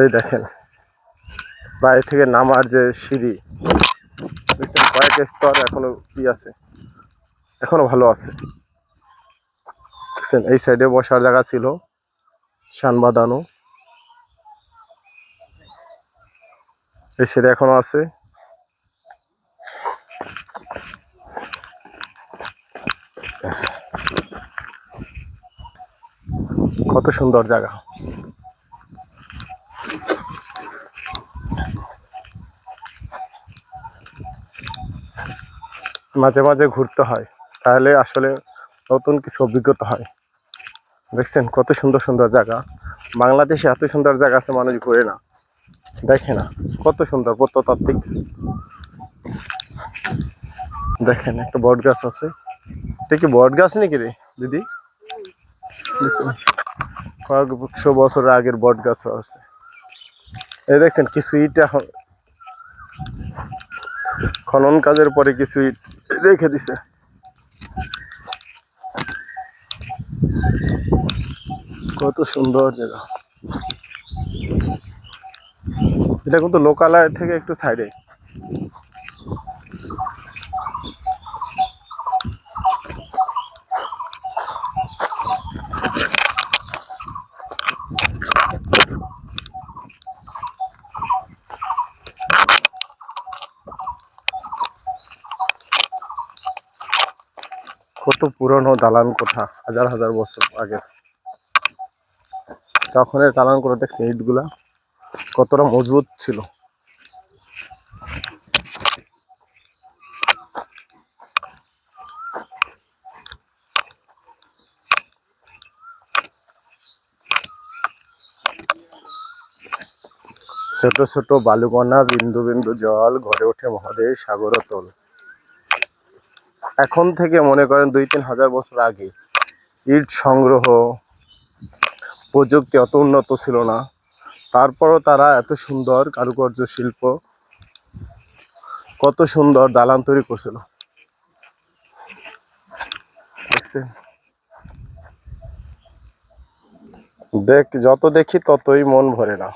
এই দেখেন বাড়ি থেকে নামার যে সিঁড়ি, দেখছেন কয়েক স্তর এখনো কি আছে, এখনো ভালো আছে। দেখছেন এই সাইডে বসার জায়গা ছিল, শান বাঁধানো, এই সাইডে এখনো আছে। কত সুন্দর জায়গা। মাঝে মাঝে ঘুরতে হয়, তাহলে আসলে নতুন কিছু অভিজ্ঞতা হয়। দেখছেন কত সুন্দর সুন্দর জায়গা। বাংলাদেশে এত সুন্দর জায়গা আছে, মানুষ ঘুরে না, দেখে না। কত সুন্দর প্রত্নতাত্ত্বিক। দেখেন একটা বট গাছ আছে, এটা কি বট গাছ নাকি রে দিদি? কয়েকশো বছর আগের বট গাছ আছে। এই দেখছেন কিছু ইট এখন খনন কাজের পরে কিছু ইট রেখে দিছে। কত সুন্দর জায়গা। এটা কিন্তু লোকালয় থেকে একটু সাইডে। কত পুরনো দালান কোঠা, হাজার হাজার বছর আগে। তখন এর দালান কোঠা দেখছি ইটগুলা কতটা মজবুত ছিল। ছোট ছোট বালুকণা, বিন্দু বিন্দু জল, ঘরে ওঠে মহাদেশ সাগর তল। এখন থেকে মনে করেন ২-৩ হাজার বছর আগে ইট সংগ্রহ প্রযুক্তি অত উন্নত ছিল না, তারপরও তারা এত সুন্দর কারুকার্য শিল্প, কত সুন্দর দালান তৈরি করছিল। দেখছেন, যত দেখি ততই মন ভরে না।